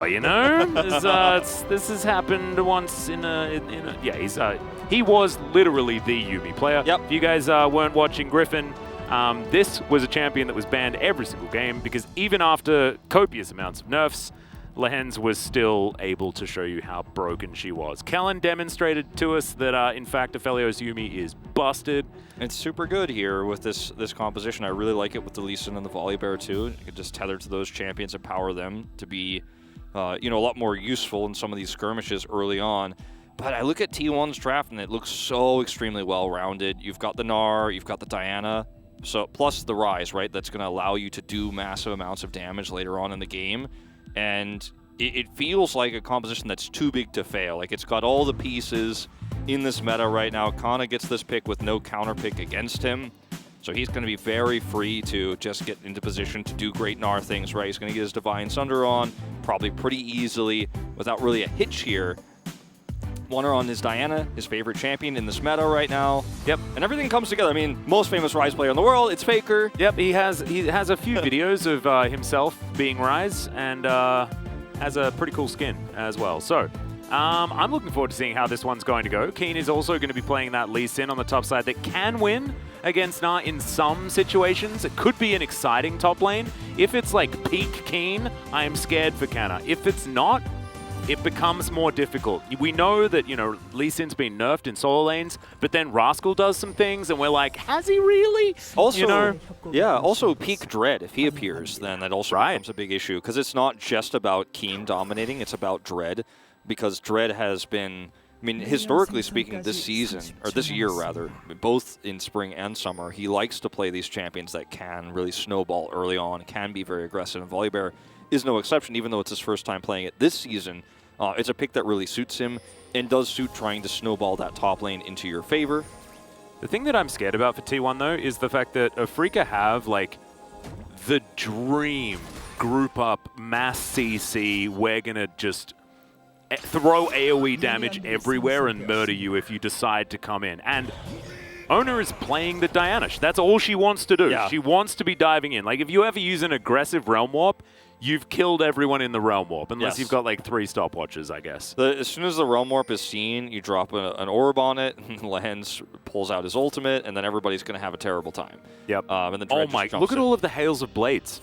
You know, this has happened once he was literally the Yuumi player. Yep. If you guys weren't watching Griffin, this was a champion that was banned every single game because even after copious amounts of nerfs, Lehens was still able to show you how broken she was. Kellen demonstrated to us that, in fact, Aphelios Yuumi is busted. It's super good here with this composition. I really like it with the Lee Sin and the Volibear too. You can just tether to those champions, empower them to be a lot more useful in some of these skirmishes early on. But I look at T1's draft, and it looks so extremely well-rounded. You've got the Gnar, you've got the Diana, so plus the Rise, right? That's going to allow you to do massive amounts of damage later on in the game. And it feels like a composition that's too big to fail. Like, it's got all the pieces in this meta right now. Kana gets this pick with no counter pick against him. So he's going to be very free to just get into position to do great Gnar things, right? He's going to get his Divine Sunder on, probably pretty easily, without really a hitch here. Oner on his Diana, his favorite champion in this meta right now. Yep. And everything comes together. I mean, most famous Rise player in the world, it's Faker. Yep, he has a few videos of himself being Rise, and has a pretty cool skin as well. So, I'm looking forward to seeing how this one's going to go. Keen is also going to be playing that Lee Sin on the top side that can win against Gnar in some situations. It could be an exciting top lane. If it's like peak Keen, I am scared for Kana. If it's not, it becomes more difficult. We know that, Lee Sin's been nerfed in solo lanes, but then Rascal does some things, and we're like, has he really? Also, also peak Dread. If he appears, then that also becomes a big issue, because it's not just about Keen dominating, it's about Dread, because Dread has been, historically speaking, this season, or this year rather, both in spring and summer, he likes to play these champions that can really snowball early on, can be very aggressive, and Volibear is no exception, even though it's his first time playing it this season. It's a pick that really suits him and does suit trying to snowball that top lane into your favor. The thing that I'm scared about for T1, though, is the fact that Afrika have, the dream group up mass CC. We're going to just throw AoE damage everywhere and murder you if you decide to come in. And Oner is playing the Diana. That's all she wants to do. Yeah. She wants to be diving in. Like, if you ever use an aggressive Realm Warp, you've killed everyone in the Realm Warp, unless you've got, 3 stopwatches, I guess. As soon as the Realm Warp is seen, you drop an orb on it, and Lehens pulls out his ultimate, and then everybody's going to have a terrible time. Yep. And then oh my, look at all of the Hails of Blades.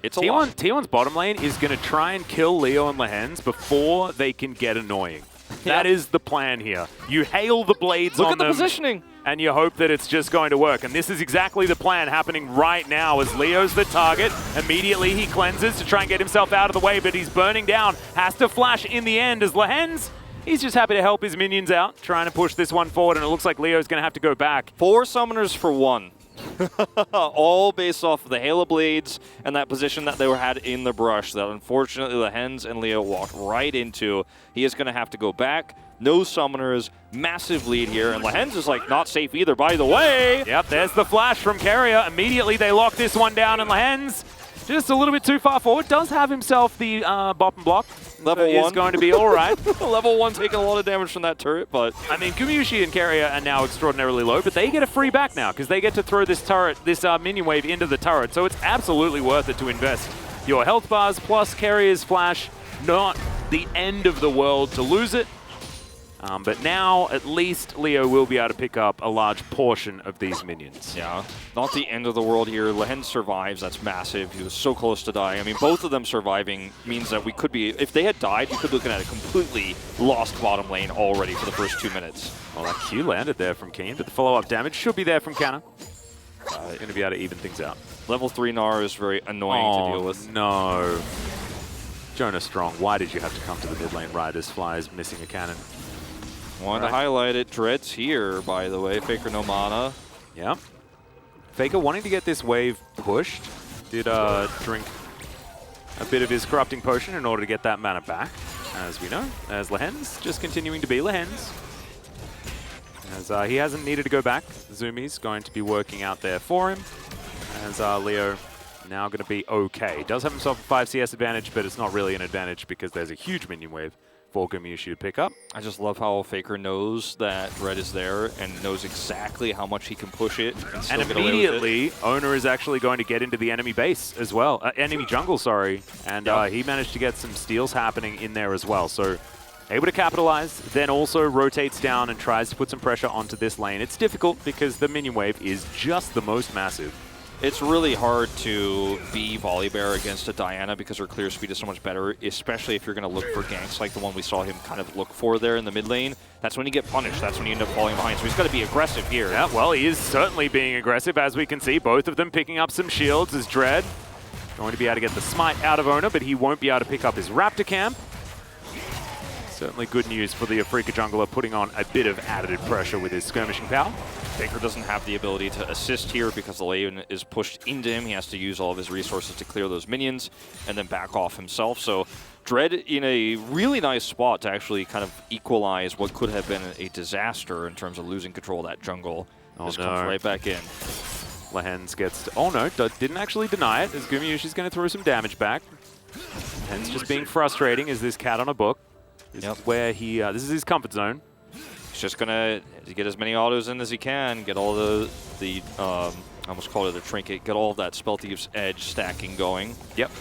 It's a lot. T1's bottom lane is going to try and kill Leo and Lehens before they can get annoying. That is the plan here. You hail the blades on them. Look at the positioning. And you hope that it's just going to work. And this is exactly the plan happening right now as Leo's the target. Immediately he cleanses to try and get himself out of the way, but he's burning down. Has to flash in the end as Lehens, he's just happy to help his minions out, trying to push this one forward, and it looks like Leo's going to have to go back. 4 summoners for 1. All based off of the Halo Blades and that position that they had in the brush that unfortunately Lehens and Leo walked right into. He is going to have to go back. No summoners, massive lead here, and Lehens is not safe either, by the way. Yep, there's the flash from Carrier. Immediately they lock this one down, and Lehens, just a little bit too far forward, does have himself the bottom block. Level 1 is going to be all right. Level 1 taking a lot of damage from that turret, but... Gumayusi and Carrier are now extraordinarily low, but they get a free back now, because they get to throw this turret, this minion wave into the turret, so it's absolutely worth it to invest your health bars plus Carrier's flash. Not the end of the world to lose it. But now, at least, Leo will be able to pick up a large portion of these minions. Yeah, not the end of the world here. Lehens survives. That's massive. He was so close to dying. Both of them surviving means that we could be, if they had died, you could be looking at a completely lost bottom lane already for the first 2 minutes. Well, that Q landed there from Keen, but the follow-up damage should be there from Kana. Going to be able to even things out. Level 3 Gnar is very annoying to deal with. No. Jonah Strong, why did you have to come to the mid lane right as Fly is missing a cannon? Wanted to highlight it. Dread's here, by the way. Faker no mana. Yeah. Faker wanting to get this wave pushed. Did drink a bit of his corrupting potion in order to get that mana back, as we know. As Lehens, just continuing to be Lehens. As he hasn't needed to go back. Zumi's going to be working out there for him. As Leo now going to be okay. Does have himself a 5 CS advantage, but it's not really an advantage because there's a huge minion wave for Gumayusi to pick up. I just love how Faker knows that Red is there and knows exactly how much he can push it. And immediately, Owner is actually going to get into the enemy base as well. Enemy jungle, sorry. And he managed to get some steals happening in there as well. So able to capitalize, then also rotates down and tries to put some pressure onto this lane. It's difficult because the minion wave is just the most massive. It's really hard to be Volibear against a Diana because her clear speed is so much better, especially if you're going to look for ganks like the one we saw him kind of look for there in the mid lane. That's when you get punished. That's when you end up falling behind. So he's got to be aggressive here. Yeah, well, he is certainly being aggressive, as we can see. Both of them picking up some shields as Dread going to be able to get the smite out of Owner, but he won't be able to pick up his Raptor camp. Certainly good news for the Afrika jungler, putting on a bit of additive pressure with his skirmishing power. Faker doesn't have the ability to assist here because the lane is pushed into him. He has to use all of his resources to clear those minions and then back off himself. So Dread in a really nice spot to actually kind of equalize what could have been a disaster in terms of losing control of that jungle. Just comes right back in. Lehens gets to, oh no, didn't actually deny it, as Gumayusi's going to throw some damage back. Lehens just being frustrating as this cat on a book. This is where he, this is his comfort zone. He's just gonna get as many autos in as he can, get all the I almost called it a trinket, get all of that Spell Thief's Edge stacking going. Yep.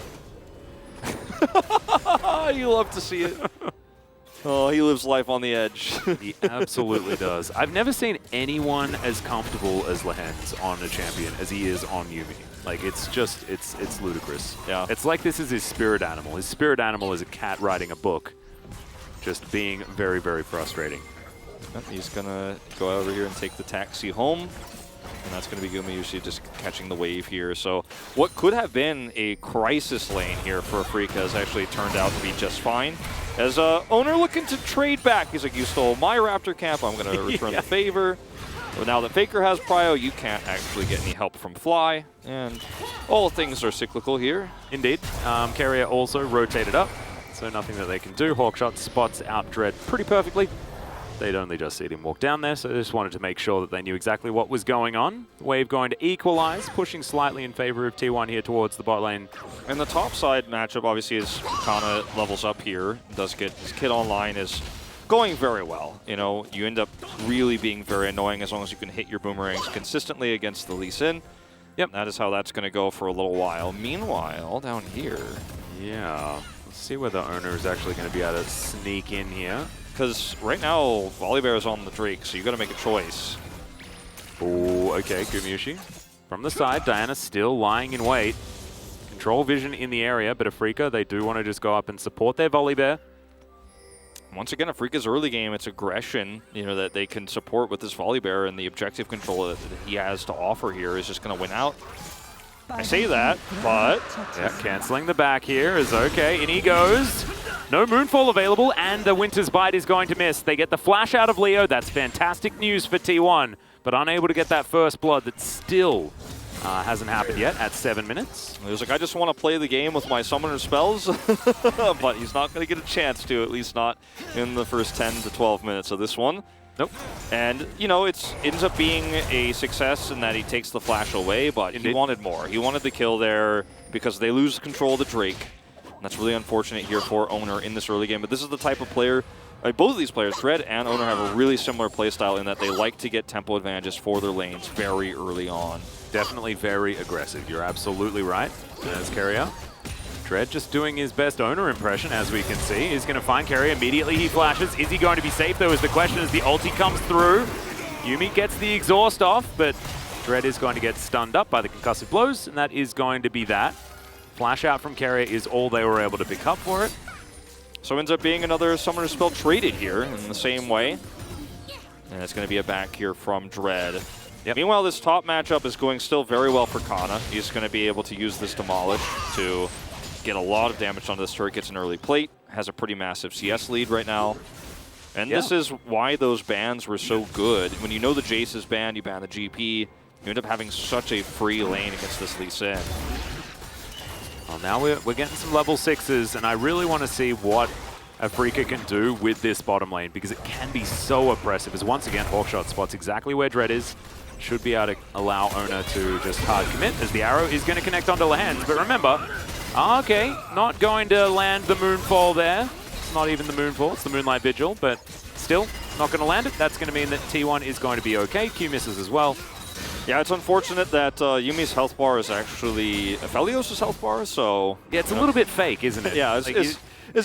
You love to see it. Oh, he lives life on the edge. He absolutely does. I've never seen anyone as comfortable as Lehens on a champion as he is on Yuumi. Like, it's just, it's ludicrous. Yeah. It's like this is his spirit animal. His spirit animal is a cat writing a book, just being very, very frustrating. He's going to go over here and take the taxi home. And that's going to be Gumayusi just catching the wave here. So what could have been a crisis lane here for Afrika has actually turned out to be just fine. As Owner looking to trade back. He's like, you stole my Raptor camp. I'm going to return the favor. But now that Faker has prio, you can't actually get any help from Fly. And all things are cyclical here. Indeed. Carrier also rotated up. So nothing that they can do. Hawkshot spots out Dread pretty perfectly. They'd only just seen him walk down there, so they just wanted to make sure that they knew exactly what was going on. Wave going to equalize, pushing slightly in favor of T1 here towards the bot lane. And the top side matchup, obviously, as Kana levels up here, does get his kit online, is going very well. You know, you end up really being very annoying as long as you can hit your boomerangs consistently against the Lee Sin. Yep, that is how that's going to go for a little while. Meanwhile, down here... Yeah, let's see whether Owner is actually going to be able to sneak in here. Because right now, Volibear is on the Drake, so you got to make a choice. Oh, okay, Gumayusi. From the side, Diana still lying in wait. Control vision in the area, but Afrika, they do want to just go up and support their Volibear. Once again, Afrika's early game, it's aggression, you know, that they can support with this Volibear, and the objective control that he has to offer here is just going to win out. I say that, but... Yeah, canceling the back here is okay. In he goes. No Moonfall available, and the Winter's Bite is going to miss. They get the flash out of Leo. That's fantastic news for T1, but unable to get that first blood that still hasn't happened yet at 7 minutes. He was like, I just want to play the game with my summoner spells, but he's not going to get a chance to, at least not in the first 10 to 12 minutes of this one. Nope. And, you know, it ends up being a success in that he takes the flash away, but he wanted more. He wanted the kill there because they lose control of the Drake. And that's really unfortunate here for Owner in this early game. But this is the type of player, both of these players, Dread and Owner, have a really similar playstyle in that they like to get tempo advantages for their lanes very early on. Definitely very aggressive. You're absolutely right. There's Carrier. Dread just doing his best Owner impression, as we can see. He's going to find Carrier. Immediately he flashes. Is he going to be safe, though, is the question as the ulti comes through. Yuumi gets the exhaust off, but Dread is going to get stunned up by the concussive blows, and that is going to be that. Flash out from Carrier is all they were able to pick up for it. So ends up being another summoner spell traded here in the same way. And it's going to be a back here from Dread. Yep. Meanwhile, this top matchup is going still very well for Kana. He's going to be able to use this Demolish to get a lot of damage onto this turret, gets an early plate, has a pretty massive CS lead right now. And this is why those bans were so good. When you know the Jace is banned, you ban the GP, you end up having such a free lane against this Lee Sin. Well, now we're getting some level 6s, and I really want to see what Afrika can do with this bottom lane, because it can be so oppressive. As once again, Hawkshot spots exactly where Dread is, should be able to allow Ona to just hard commit, as the arrow is going to connect onto Lehends. But remember, okay, not going to land the Moonfall there. It's not even the Moonfall, it's the Moonlight Vigil, but still not going to land it. That's going to mean that T1 is going to be okay. Q misses as well. Yeah, it's unfortunate that Yumi's health bar is actually Aphelios' health bar, so... Yeah, it's a little bit fake, isn't it? Yeah, like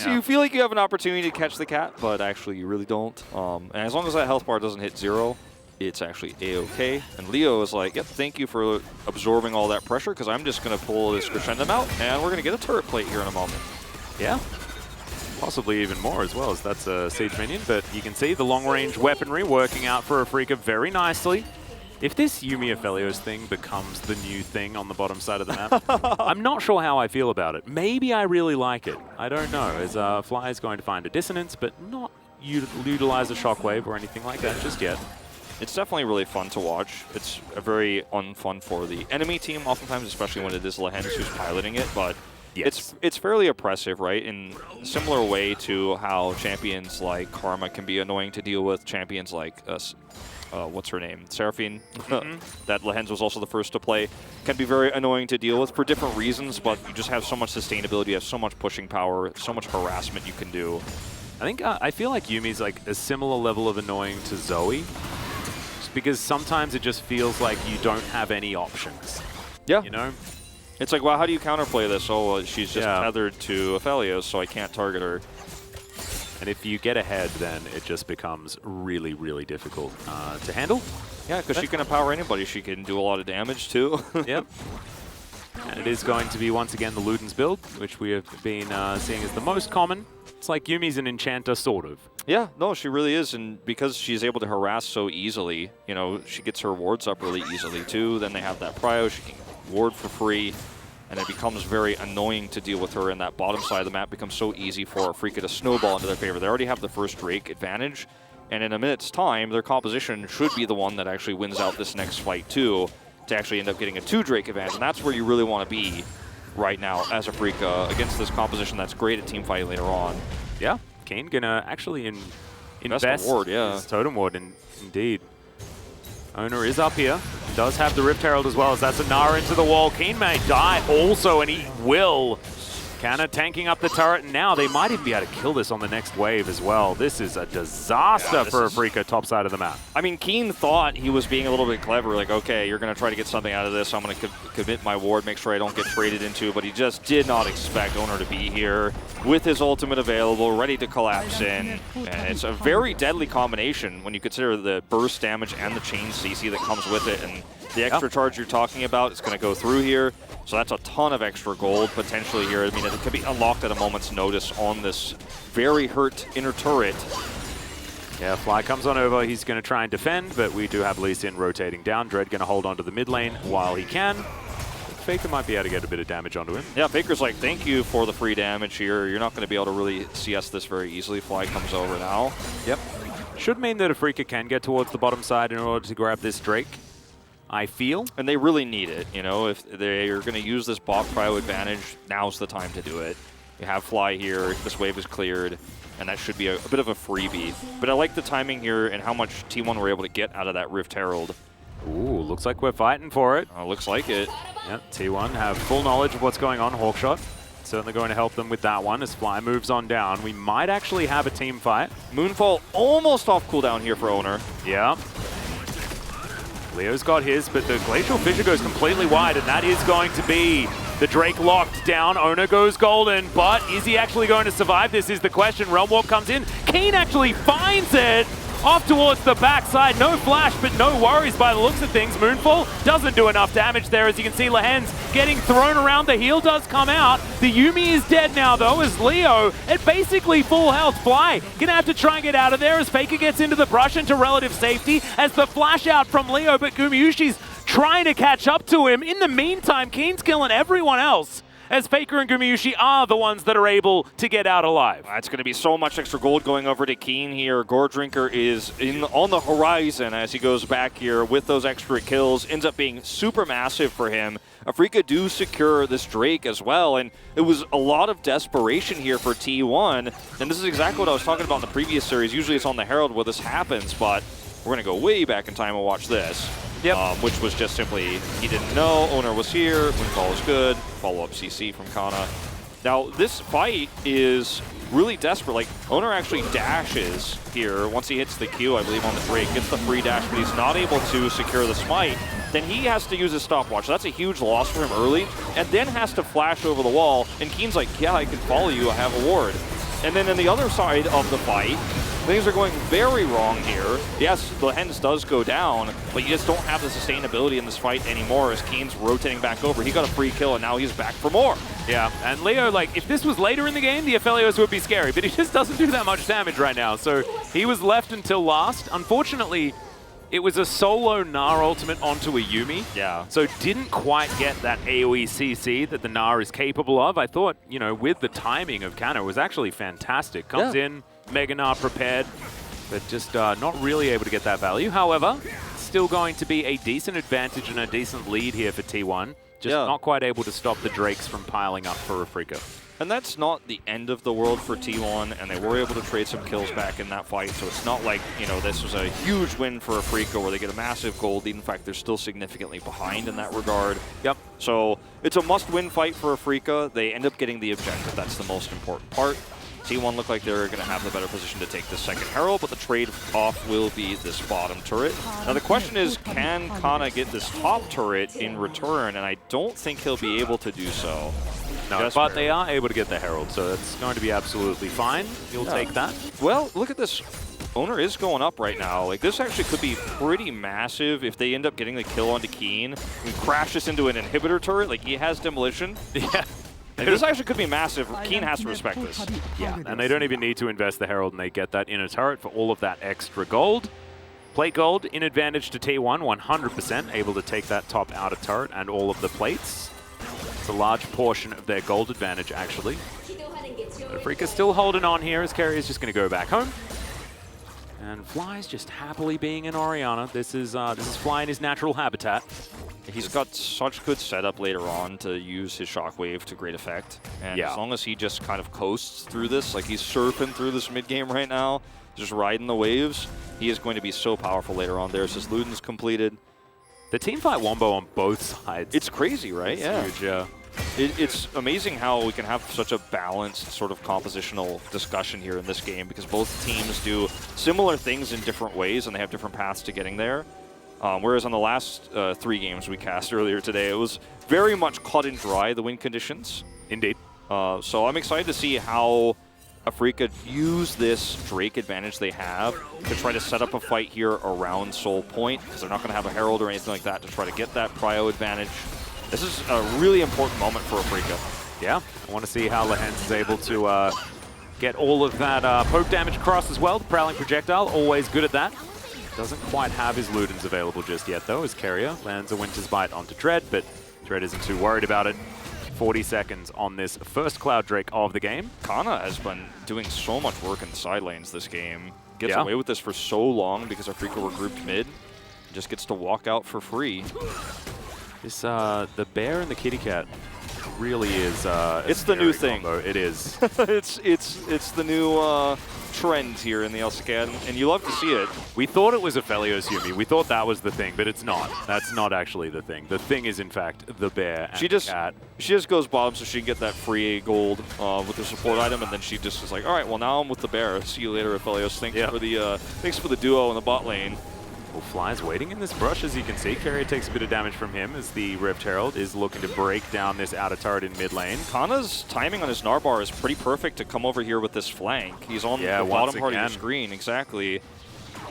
you feel like you have an opportunity to catch the cat, but actually you really don't. And as long as that health bar doesn't hit 0, it's actually A-okay. And Leo is like, yep, thank you for absorbing all that pressure, because I'm just going to pull this Crescendum out, and we're going to get a turret plate here in a moment. Yeah. Possibly even more as well, as that's a siege minion. But you can see the long-range weaponry working out for Afrika very nicely. If this Yumi Aphelios thing becomes the new thing on the bottom side of the map, I'm not sure how I feel about it. Maybe I really like it. I don't know, as Fly is going to find a dissonance, but not utilize a shockwave or anything like that just yet. It's definitely really fun to watch. It's a very unfun for the enemy team, oftentimes, especially when it is Lehends who's piloting it, but yes. it's fairly oppressive, right? In a similar way to how champions like Karma can be annoying to deal with, champions like what's her name? Seraphine, that Lehends was also the first to play, can be very annoying to deal with for different reasons, but you just have so much sustainability, you have so much pushing power, so much harassment you can do. I feel like Yumi's like a similar level of annoying to Zoe, just because sometimes it just feels like you don't have any options. Yeah. You know? It's like, well, how do you counterplay this? Oh, well, she's just tethered to Aphelios, so I can't target her. And if you get ahead, then it just becomes really, really difficult to handle. Yeah, because she can empower anybody. She can do a lot of damage, too. Yep. And it is going to be, once again, the Luden's build, which we have been seeing as the most common. It's like Yumi's an enchanter, sort of. Yeah, no, she really is. And because she's able to harass so easily, you know, she gets her wards up really easily, too. Then they have that prio. She can ward for free. And it becomes very annoying to deal with her, and that bottom side of the map becomes so easy for Afrika to snowball into their favor. They already have the first Drake advantage, and in a minute's time, their composition should be the one that actually wins out this next fight too, to actually end up getting a 2 Drake advantage, and that's where you really want to be right now as Afrika against this composition that's great at team fight later on. Yeah, Kane gonna actually invest his totem ward, indeed. Owner is up here. Does have the Rift Herald as well, as that's a Nara into the wall. Keen may die also, and he will. Canna tanking up the turret, and now they might even be able to kill this on the next wave as well. This is a disaster for Afrika top side of the map. I mean, Keen thought he was being a little bit clever, like, okay, you're going to try to get something out of this, so I'm going to commit my ward, make sure I don't get traded into, but he just did not expect Owner to be here with his ultimate available, ready to collapse in, and it's a very deadly combination when you consider the burst damage and the chain CC that comes with it, and the extra charge you're talking about is going to go through here. So that's a ton of extra gold potentially here. I mean, it could be unlocked at a moment's notice on this very hurt inner turret. Yeah, Fly comes on over. He's going to try and defend, but we do have Lee Sin rotating down. Dread going to hold onto the mid lane while he can. Faker might be able to get a bit of damage onto him. Yeah, Faker's like, thank you for the free damage here. You're not going to be able to really CS this very easily. Fly comes over now. Yep. Should mean that Afrika can get towards the bottom side in order to grab this Drake, I feel. And they really need it, you know, if they are going to use this bot prio advantage, now's the time to do it. You have Fly here, this wave is cleared, and that should be a bit of a freebie. But I like the timing here and how much T1 were able to get out of that Rift Herald. Ooh, looks like we're fighting for it. Looks like it. Yep, T1 have full knowledge of what's going on. Hawkshot certainly going to help them with that one as Fly moves on down. We might actually have a team fight. Moonfall almost off cooldown here for Owner. Yeah. Leo's got his, but the Glacial Fissure goes completely wide, and that is going to be the Drake locked down. Owner goes golden, but is he actually going to survive? This is the question. Realm Warp comes in. Keen actually finds it off towards the backside. No flash, but no worries by the looks of things. Moonfall doesn't do enough damage there. As you can see, Lehends getting thrown around. The heal does come out. The Yuumi is dead now, though, as Leo at basically full health. Fly gonna have to try and get out of there as Faker gets into the brush into relative safety as the flash out from Leo, but Gumayusi's trying to catch up to him. In the meantime, Keen's killing everyone else, as Faker and Gumayusi are the ones that are able to get out alive. It's going to be so much extra gold going over to Keen here. Gore Drinker is on the horizon as he goes back here with those extra kills. Ends up being super massive for him. Afrika do secure this Drake as well, and it was a lot of desperation here for T1. And this is exactly what I was talking about in the previous series. Usually it's on the Herald where this happens, but we're going to go way back in time and watch this. which was just simply he didn't know, owner was here, windfall was good, follow-up CC from Kana. Now, this fight is really desperate. Like, owner actually dashes here once he hits the Q, I believe, on the Drake, gets the free dash, but he's not able to secure the smite. Then he has to use his stopwatch. That's a huge loss for him early, and then has to flash over the wall, and Keen's like, yeah, I can follow you, I have a ward. And then on the other side of the fight, things are going very wrong here. Yes, the Hens does go down, but you just don't have the sustainability in this fight anymore as Keen's rotating back over. He got a free kill, and now he's back for more. Yeah, and Leo, like, if this was later in the game, the Aphelios would be scary, but he just doesn't do that much damage right now. So he was left until last. Unfortunately, it was a solo Gnar ultimate onto a Yuumi. Yeah. So didn't quite get that AoE CC that the Gnar is capable of. I thought, you know, with the timing of Kana, it was actually fantastic. Comes in, Mega Gnar prepared, but just not really able to get that value. However, still going to be a decent advantage and a decent lead here for T1. Just not quite able to stop the Drakes from piling up for Afrika. And that's not the end of the world for T1, and they were able to trade some kills back in that fight, so it's not like, you know, this was a huge win for Afrika where they get a massive gold lead. In fact, they're still significantly behind in that regard. Yep. So it's a must-win fight for Afrika. They end up getting the objective. That's the most important part. T1 look like they're going to have the better position to take the second Herald, but the trade-off will be this bottom turret. Now the question is, can Kana get this top turret in return? And I don't think he'll be able to do so. No, but they are able to get the Herald, so that's going to be absolutely fine. You'll take that. Well, look at this. Owner is going up right now. Like, this actually could be pretty massive if they end up getting the kill onto Keen and crash this into an inhibitor turret. Like, he has demolition. Yeah. And this actually could be massive. Keen has to respect this. Yeah, and they don't even need to invest the Herald, and they get that inner turret for all of that extra gold. Plate gold in advantage to T1, 100% able to take that top outer turret and all of the plates. It's a large portion of their gold advantage, actually. Afrika's still holding on here as Kerry is just going to go back home. And Fly's just happily being an Orianna. This is Fly in his natural habitat. He's got such good setup later on to use his shockwave to great effect. And as long as he just kind of coasts through this, like he's surfing through this mid-game right now, just riding the waves, he is going to be so powerful later on. There's his Luden's completed. The teamfight wombo on both sides. It's crazy, right? It's huge, yeah. It's amazing how we can have such a balanced sort of compositional discussion here in this game because both teams do similar things in different ways and they have different paths to getting there. Whereas on the last 3 games we cast earlier today, it was very much cut and dry, the win conditions. Indeed. So I'm excited to see how Afrika use this Drake advantage they have to try to set up a fight here around Soul Point, because they're not going to have a Herald or anything like that to try to get that prio advantage. This is a really important moment for Afrika. Yeah, I want to see how Lehens is able to get all of that poke damage across as well. The Prowling Projectile, always good at that. Doesn't quite have his Ludens available just yet, though, as Carrier lands a Winter's Bite onto Dread, but Dread isn't too worried about it. 40 seconds on this first Cloud Drake of the game. Kana has been doing so much work in the side lanes this game. Gets away with this for so long because Afrika were grouped mid. Just gets to walk out for free. This the bear and the kitty cat really is it's the new thing. Combo. It is. it's the new trend here in the LCK, and you love to see it. We thought it was Aphelios Yuumi. We thought that was the thing, but it's not. That's not actually the thing. The thing is, in fact, the bear and the cat. She just goes bottom so she can get that free gold with her support item, and then she just is like, all right, well, now I'm with the bear. See you later, Aphelios. Thanks for the duo in the bot lane. Well, Fly's waiting in this brush, as you can see. Carrier takes a bit of damage from him as the Rift Herald is looking to break down this outer turret in mid lane. Kana's timing on his Narbar is pretty perfect to come over here with this flank. He's on the bottom part of your screen, exactly.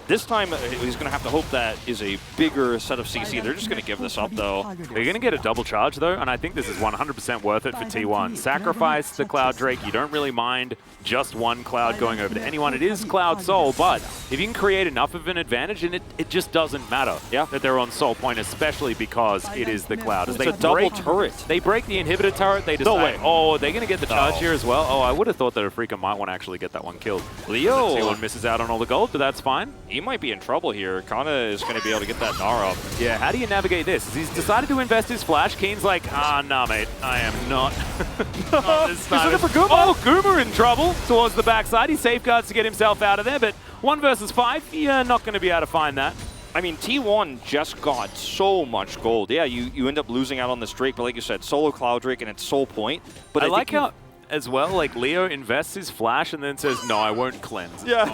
This time, he's going to have to hope that is a bigger set of CC. They're just going to give this up, though. They're going to get a double charge, though, and I think this is 100% worth it for T1. Sacrifice the Cloud Drake. You don't really mind just one Cloud going over to anyone. It is Cloud Soul, but if you can create enough of an advantage, and it just doesn't matter that they're on Soul Point, especially because it is the Cloud. It's a double turret. They break the inhibitor turret. They decide, oh, they're going to get the charge here as well. Oh, I would have thought that Afrika might want to actually get that one killed. Leo. T1 misses out on all the gold, but that's fine. He might be in trouble here. Kana is going to be able to get that Gnar up. Yeah, how do you navigate this? He's decided to invest his flash. Keen's like, nah, mate, I am not. He's looking for Guma. Oh, Guma in trouble towards the backside. He safeguards to get himself out of there, but 1 versus 5, you're not going to be able to find that. I mean, T1 just got so much gold. Yeah, you end up losing out on this Drake, but like you said, solo Cloud Drake and it's soul point. But I like how, as well, like Leo invests his flash and then says, no, I won't cleanse. Yeah.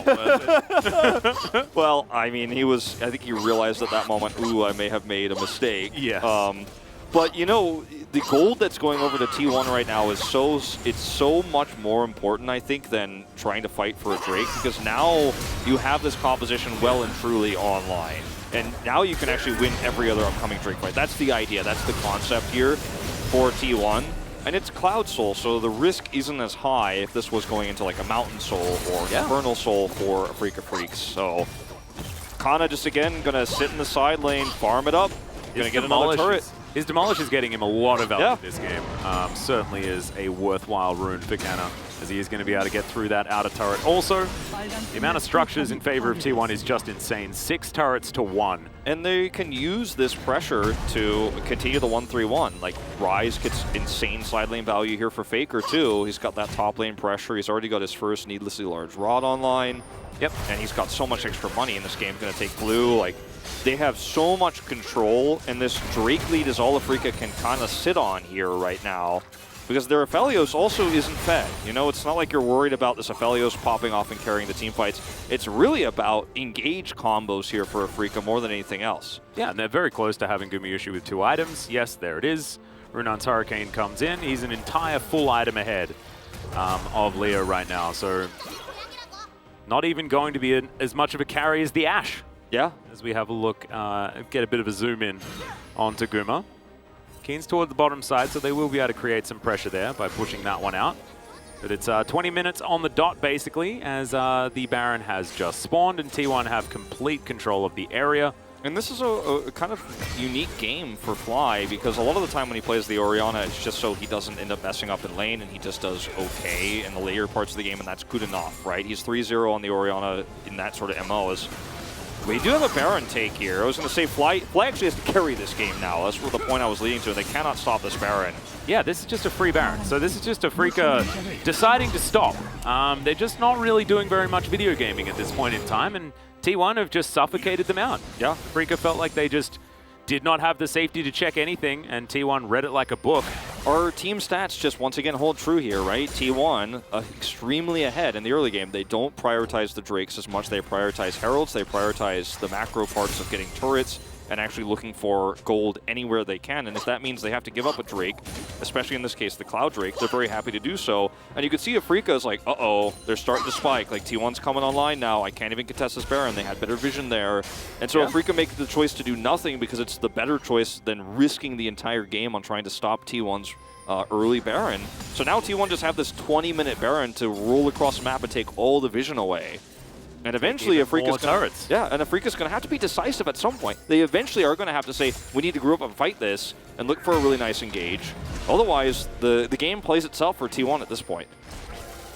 Well, I mean, I think he realized at that moment, ooh, I may have made a mistake. Yeah. But, you know, the gold that's going over to T1 right now is so much more important, I think, than trying to fight for a Drake, because now you have this composition well and truly online. And now you can actually win every other upcoming Drake fight. That's the idea. That's the concept here for T1. And it's Cloud Soul, so the risk isn't as high if this was going into like a Mountain Soul or Infernal Soul for Afrika Freaks. So Kana just, again, going to sit in the side lane, farm it up. Going to get another turret. His Demolish is getting him a lot of value this game. Certainly is a worthwhile rune for Kana, as he is going to be able to get through that outer turret. Also, the amount of structures in favor of T1 is just insane. 6 turrets to 1. And they can use this pressure to continue the 1-3-1. Like, Ryze gets insane side lane value here for Faker, too. He's got that top lane pressure. He's already got his first needlessly large rod online. Yep. And he's got so much extra money in this game. Going to take blue. Like, they have so much control, and this Drake lead is all Afrika can kind of sit on here right now, because their Aphelios also isn't fed. You know, it's not like you're worried about this Aphelios popping off and carrying the team fights. It's really about engage combos here for Afrika more than anything else. Yeah, and they're very close to having Gumayushi with 2 items. Yes, there it is. Runan's Hurricane comes in. He's an entire full item ahead of Leo right now, so not even going to be as much of a carry as the Ashe. Yeah. As we have a look, get a bit of a zoom in onto Guma. Keen's toward the bottom side, so they will be able to create some pressure there by pushing that one out. But it's 20 minutes on the dot, basically, as the Baron has just spawned, and T1 have complete control of the area. And this is a kind of unique game for Fly, because a lot of the time when he plays the Orianna, it's just so he doesn't end up messing up in lane, and he just does okay in the later parts of the game, and that's good enough, right? He's 3-0 on the Orianna in that sort of MO. We do have a Baron take here. I was going to say Fly actually has to carry this game now. That's what the point I was leading to. They cannot stop this Baron. Yeah, this is just a free Baron. So this is just Afrika deciding to stop. They're just not really doing very much video gaming at this point in time, and T1 have just suffocated them out. Yeah, Afrika felt like they just did not have the safety to check anything, and T1 read it like a book. Our team stats just once again hold true here, right? T1 extremely ahead in the early game. They don't prioritize the Drakes as much. They prioritize Heralds. They prioritize the macro parts of getting turrets and actually looking for gold anywhere they can. And if that means they have to give up a Drake, especially in this case the Cloud Drake, they're very happy to do so. And you can see Afrika is like, uh-oh, they're starting to spike. Like, T1's coming online now. I can't even contest this Baron. They had better vision there. And so Afrika make the choice to do nothing because it's the better choice than risking the entire game on trying to stop T1's early Baron. So now T1 just have this 20-minute Baron to roll across the map and take all the vision away. And eventually Afrika's going to have to be decisive at some point. They eventually are going to have to say, we need to group up and fight this and look for a really nice engage. Otherwise, the game plays itself for T1 at this point.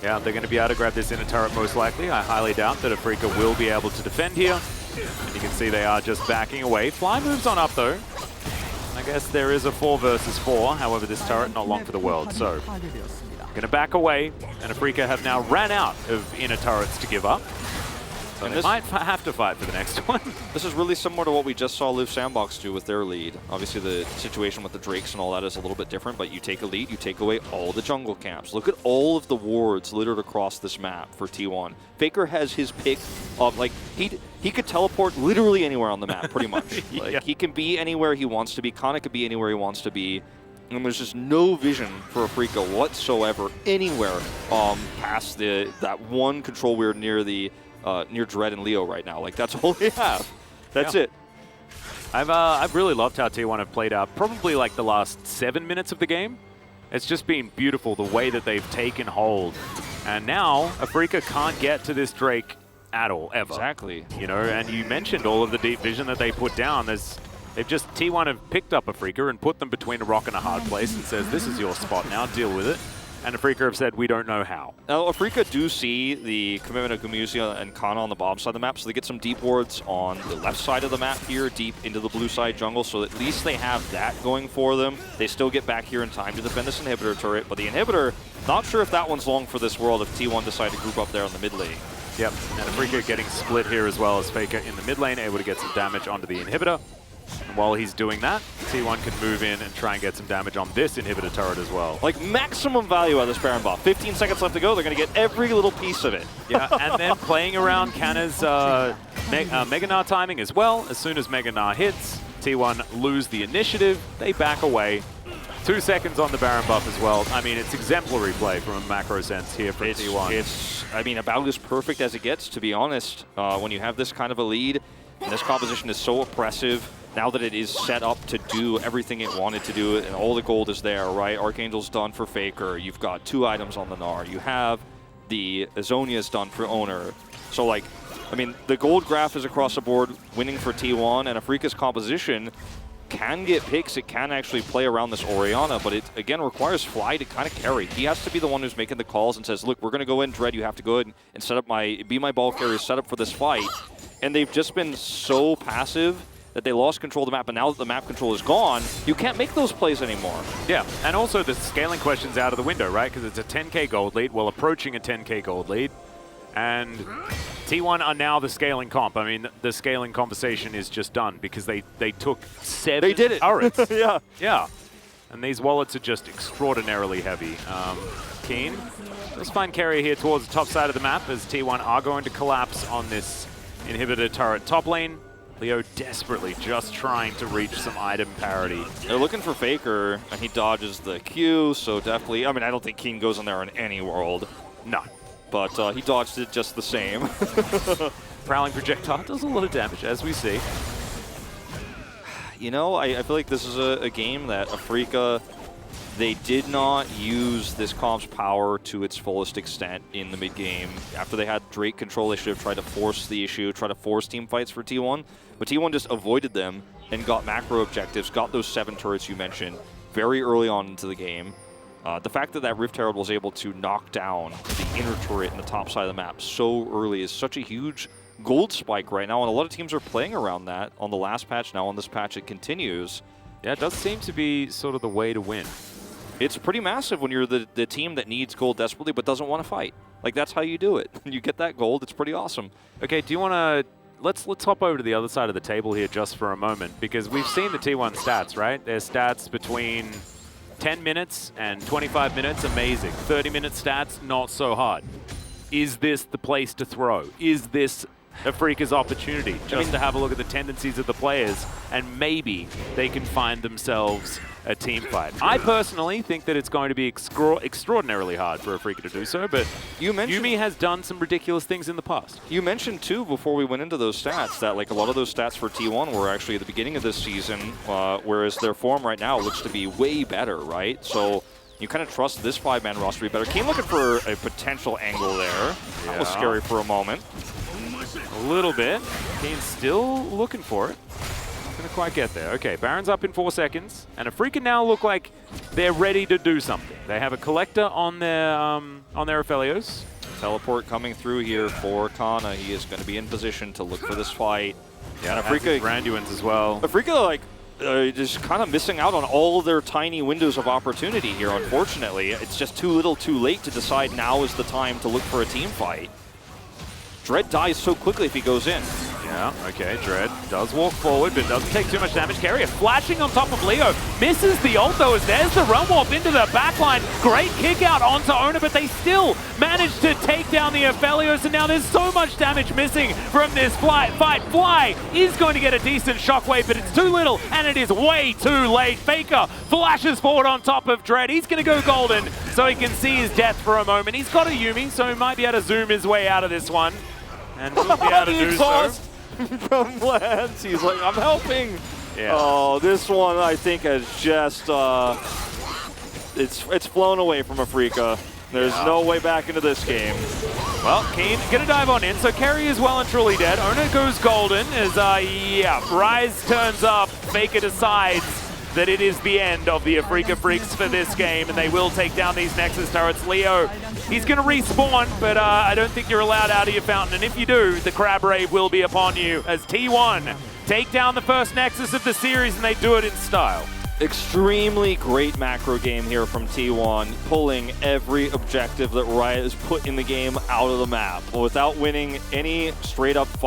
Yeah, they're going to be able to grab this inner turret most likely. I highly doubt that Afrika will be able to defend here. And you can see they are just backing away. Fly moves on up though. I guess there is a 4 versus 4. However, this turret not long for the world. So, going to back away. And Afrika have now ran out of inner turrets to give up. So they might have to fight for the next one. This is really similar to what we just saw Live Sandbox do with their lead. Obviously, the situation with the Drakes and all that is a little bit different, but you take a lead, you take away all the jungle camps. Look at all of the wards littered across this map for T1. Faker has his pick of, like, he could teleport literally anywhere on the map, pretty much. Like, he can be anywhere he wants to be. Kana could be anywhere he wants to be. And there's just no vision for Afrika whatsoever anywhere past that one control weird near the near Dread and Leo right now. Like, that's all they have. That's it. I've really loved how T1 have played out probably like the last 7 minutes of the game. It's just been beautiful the way that they've taken hold. And now Afrika can't get to this Drake at all, ever. Exactly. You know, and you mentioned all of the deep vision that they put down. T1 have picked up Afrika and put them between a rock and a hard place and says, this is your spot now, deal with it. And Afrika have said, we don't know how. Now, Afrika do see the commitment of Gumayushi and Kana on the bottom side of the map, so they get some deep wards on the left side of the map here, deep into the blue side jungle, so at least they have that going for them. They still get back here in time to defend this inhibitor turret, but the inhibitor, not sure if that one's long for this world if T1 decide to group up there on the mid lane. Yep, and Afrika getting split here as well as Faker in the mid lane, able to get some damage onto the inhibitor. And while he's doing that, T1 can move in and try and get some damage on this inhibitor turret as well. Like maximum value out of this Baron buff. 15 seconds left to go. They're going to get every little piece of it. Yeah, and then playing around Canna's Mega Gnar timing as well. As soon as Mega Gnar hits, T1 lose the initiative. They back away. 2 seconds on the Baron buff as well. I mean, it's exemplary play from a macro sense here for T1. I mean, about as perfect as it gets, to be honest. When you have this kind of a lead, and this composition is so oppressive, now that it is set up to do everything it wanted to do, and all the gold is there, right? Archangel's done for Faker. You've got 2 items on the Gnar. You have the Azonia's done for Owner. So, like, I mean, the gold graph is across the board, winning for T1, and Afrika's composition can get picks. It can actually play around this Orianna, but it, again, requires Fly to kind of carry. He has to be the one who's making the calls and says, look, we're going to go in, Dread, you have to go ahead and set up be my ball carrier, set up for this fight. And they've just been so passive that they lost control of the map, and now that the map control is gone, you can't make those plays anymore. Yeah, and also the scaling question's out of the window, right? Because it's a 10k gold lead, well, approaching a 10k gold lead. And T1 are now the scaling comp. I mean, the scaling conversation is just done because they took 7 turrets. Yeah. Yeah. And these wallets are just extraordinarily heavy. Keen, let's find carrier here towards the top side of the map as T1 are going to collapse on this inhibitor turret top lane. Leo desperately just trying to reach some item parity. They're looking for Faker, and he dodges the Q, so definitely, I mean, I don't think Keen goes in there in any world. No. But he dodged it just the same. Prowling projectile does a lot of damage, as we see. You know, I feel like this is a game that Afrika, they did not use this comp's power to its fullest extent in the mid-game. After they had Drake control, they should have tried to force the issue, try to force team fights for T1. But T1 just avoided them and got macro objectives, got those 7 turrets you mentioned very early on into the game. The fact that Rift Herald was able to knock down the inner turret in the top side of the map so early is such a huge gold spike right now, and a lot of teams are playing around that on the last patch. Now on this patch it continues. Yeah, it does seem to be sort of the way to win. It's pretty massive when you're the team that needs gold desperately but doesn't want to fight. Like, that's how you do it. You get that gold, it's pretty awesome. Okay, do you want to... Let's hop over to the other side of the table here just for a moment, because we've seen the T1 stats, right? Their stats between 10 minutes and 25 minutes, amazing. 30-minute stats, not so hard. Is this the place to throw? Is this Afrika's opportunity just to have a look at the tendencies of the players, and maybe they can find themselves a team fight? I personally think that it's going to be extraordinarily hard for Afrika to do so, but Yuumi has done some ridiculous things in the past. You mentioned too, before we went into those stats, that like a lot of those stats for T1 were actually at the beginning of this season, whereas their form right now looks to be way better, right? So you kind of trust this 5-man roster to be better. Keen looking for a potential angle there. That was scary for a moment. A little bit. Keen's still looking for it. Not going to quite get there. Okay, Baron's up in 4 seconds, and Afrika now look like they're ready to do something. They have a collector on their Aphelios. Teleport coming through here for Kana. He is going to be in position to look for this fight. Yeah, and Afrika Randuin's as well. Afrika, like, just kind of missing out on all their tiny windows of opportunity here, unfortunately. It's just too little too late to decide now is the time to look for a team fight. Dread dies so quickly if he goes in. Yeah, okay, Dread does walk forward, but doesn't take too much damage. Carrier flashing on top of Leo. Misses the ult, though, as there's the run warp into the backline. Great kick out onto Owner, but they still manage to take down the Aphelios, and now there's so much damage missing from this fight. Fly is going to get a decent shockwave, but it's too little, and it is way too late. Faker flashes forward on top of Dread. He's going to go golden, so he can see his death for a moment. He's got a Yuumi, so he might be able to zoom his way out of this one. And will be able to do so. From Lance, he's like, I'm helping. Yeah. Oh, this one I think has just it's flown away from Afrika. There's no way back into this game. Well, Keen gonna dive on in, so Carry is well and truly dead. Owner goes golden as Rise turns up. Faker decides that it is the end of the Afrika Freaks for this game, and they will take down these Nexus turrets. Leo, he's going to respawn, but I don't think you're allowed out of your fountain, and if you do, the Crab Rave will be upon you as T1 take down the first Nexus of the series, and they do it in style. Extremely great macro game here from TWon, pulling every objective that Riot has put in the game out of the map without winning any straight up fight.